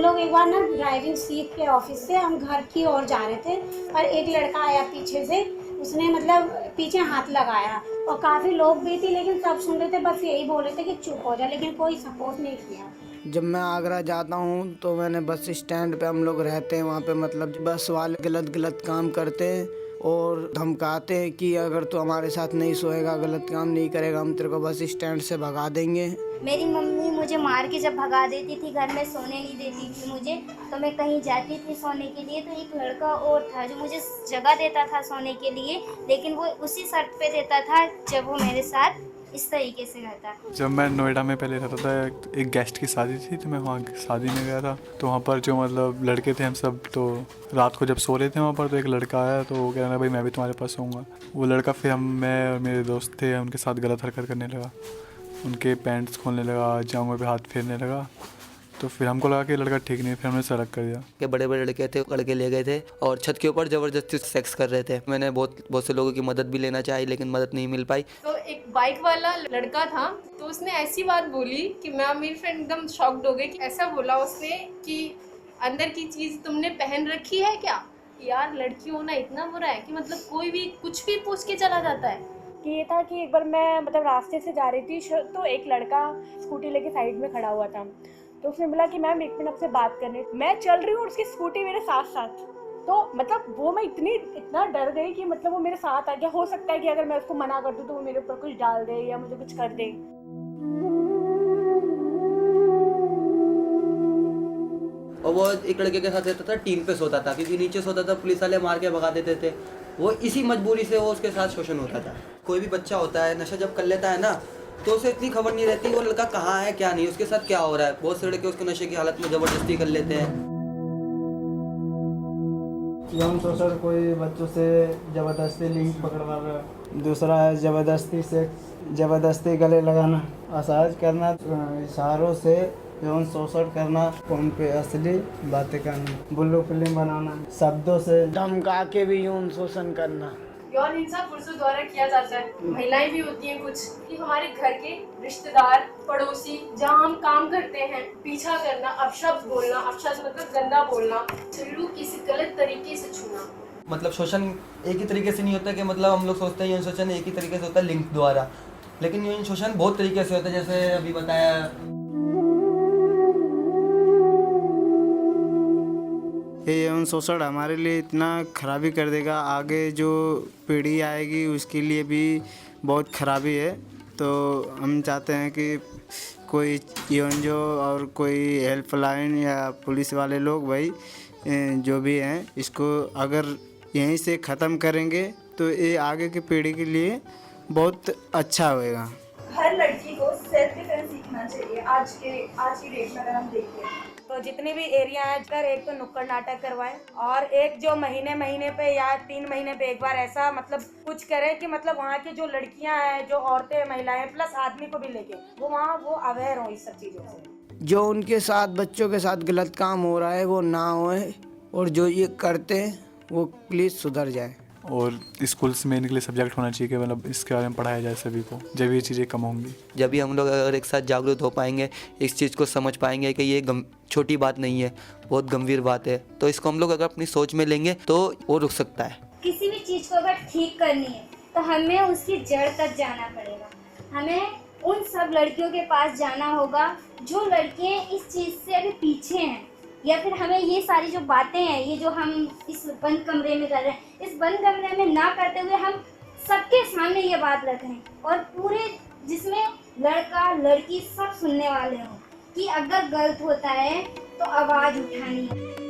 लोग एक बार ना ड्राइविंग सीख के ऑफिस से हम घर की ओर जा रहे थे, पर एक लड़का आया पीछे से, उसने मतलब पीछे हाथ लगाया और काफ़ी लोग भी थी, लेकिन सब सुन रहे थे, बस यही बोल रहे थे कि चुप हो जा, लेकिन कोई सपोर्ट नहीं किया। जब मैं आगरा जाता हूँ तो मैंने बस स्टैंड पे हम लोग रहते हैं, वहाँ पे मतलब बस वाले गलत गलत काम करते हैं और धमकाते हैं कि अगर तू हमारे साथ नहीं सोएगा, गलत काम नहीं करेगा, हम तेरे को बस स्टैंड से भगा देंगे। मेरी मम्मी मुझे मार के जब भगा देती थी, घर में सोने नहीं देती थी मुझे, तो मैं कहीं जाती थी सोने के लिए तो एक लड़का और था जो मुझे जगह देता था सोने के लिए, लेकिन वो उसी शर्त पे देता था जब वो मेरे साथ इस तरीके से रहता। जब मैं नोएडा में पहले रहता था, एक गेस्ट की शादी थी तो मैं वहाँ शादी में गया था, तो वहाँ पर जो मतलब लड़के थे हम सब, तो रात को जब सो रहे थे वहाँ पर, तो एक लड़का आया तो वो कह रहा भाई मैं भी तुम्हारे पास सोऊंगा। वो लड़का फिर मैं और मेरे दोस्त थे उनके साथ गलत हरकत करने लगा, उनके पैंट्स खोलने लगा, जांघों पे हाथ फेरने लगा, तो फिर हमको लगा कि लड़का ठीक नहीं, फिर हमने सड़क कर दिया। के बड़े बड़े लड़के थे, लड़के ले गए थे और छत के ऊपर ज़बरदस्ती सेक्स कर रहे थे। मैंने बहुत से लोगों की मदद भी लेना चाही, लेकिन मदद नहीं मिल पाई। तो एक बाइक वाला लड़का था, तो उसने ऐसी बात बोली कि मैं मेरी फ्रेंड एकदम शॉक्ड हो गई कि ऐसा बोला उसने कि अंदर की चीज़ तुमने पहन रखी है क्या। यार लड़की होना इतना बुरा है कि मतलब कोई भी कुछ भी पूछ के चला जाता है। कि ये था कि एक बार मैं मतलब रास्ते से जा रही थी, तो एक लड़का स्कूटी लेके साइड में खड़ा हुआ था, तो उसने बोला कि मैम एक मिनट आपसे बात करनी। मैं चल रही हूँ और उसकी स्कूटी मेरे साथ साथ, तो मतलब वो मैं इतना डर गई कि मतलब वो मेरे साथ आ गया। हो सकता है कि अगर मैं उसको मना कर दूँ तो वो मेरे ऊपर कुछ डाल दे या मुझे कुछ कर दे। और वो एक लड़के के साथ रहता था, टीन पे सोता था, क्योंकि नीचे सोता था, पुलिस वाले मार के भगा देते थे। वो इसी मजबूरी से वो उसके साथ शोषण होता था। कोई भी बच्चा होता है, नशा जब कर लेता है ना, तो उसे इतनी खबर नहीं रहती वो लड़का कहाँ है क्या नहीं, उसके साथ क्या हो रहा है। बहुत से लड़के उसको नशे की हालत में ज़बरदस्ती कर लेते हैं। यौन शोषण, कोई बच्चों से ज़बरदस्ती लिंक पकड़वाना। दूसरा है ज़बरदस्ती सेक्स, ज़बरदस्ती गले लगाना, असहज करना, इशारों से यौन शोषण करना, फोन पे असली बातें करना, बुल्लू फिल्म बनाना, शब्दों से धमका के भी यौन शोषण करना। यौन हिंसा पुरुषों द्वारा किया जाता है, महिलाएं भी होती हैं कुछ, कि हमारे घर के रिश्तेदार, पड़ोसी, जहाँ हम काम करते हैं, पीछा करना, अपशब्द बोलना, अपशब्द मतलब गंदा बोलना, शरीर को किसी गलत तरीके से छूना। मतलब शोषण एक ही तरीके से नहीं होता कि मतलब हम लोग सोचते हैं यौन शोषण एक ही तरीके से होता है लिंक द्वारा, लेकिन यौन शोषण बहुत तरीके से होता है। जैसे अभी बताया, ये यौन शोषण हमारे लिए इतना खराबी कर देगा, आगे जो पीढ़ी आएगी उसके लिए भी बहुत खराबी है। तो हम चाहते हैं कि कोई यूएनजीओ और कोई हेल्पलाइन या पुलिस वाले लोग भाई जो भी हैं, इसको अगर यहीं से ख़त्म करेंगे तो ये आगे की पीढ़ी के लिए बहुत अच्छा होएगा। हर लड़की को सेल्फ डिफेंस सीखना चाहिए। आज की डेट में अगर हम देखें तो जितने भी एरिया हैं, अगर एक तो नुक्कड़ नाटक करवाएं और एक जो महीने पे या 3 महीने पे एक बार ऐसा मतलब कुछ करें कि मतलब वहाँ की जो लड़कियाँ हैं, जो औरतें, महिलाएं प्लस आदमी को भी लेके वो अवेयर हो इस सब चीज़ों से। जो उनके साथ बच्चों के साथ गलत काम हो रहा है वो ना होए, और जो ये करते हैं वो प्लीज़ सुधर जाए। और स्कूल्स में इनके लिए सब्जेक्ट होना चाहिए कि मतलब इसके बारे में पढ़ाया जाए सभी को, जब ये चीज़ें कम होंगी। जब भी हम लोग अगर एक साथ जागरूक हो पाएंगे, इस चीज़ को समझ पाएंगे कि ये छोटी बात नहीं है, बहुत गंभीर बात है, तो इसको हम लोग अगर अपनी सोच में लेंगे तो वो रुक सकता है। किसी भी चीज़ को अगर ठीक करनी है तो हमें उसकी जड़ तक जाना पड़ेगा। हमें उन सब लड़कियों के पास जाना होगा जो लड़कियाँ इस चीज़ से अभी पीछे हैं, या फिर हमें ये सारी जो बातें हैं, ये जो हम इस बंद कमरे में कर रहे हैं, इस बंद कमरे में ना करते हुए हम सबके सामने ये बात रखें और पूरे जिसमें लड़का लड़की सब सुनने वाले हों कि अगर गलत होता है तो आवाज़ उठानी है।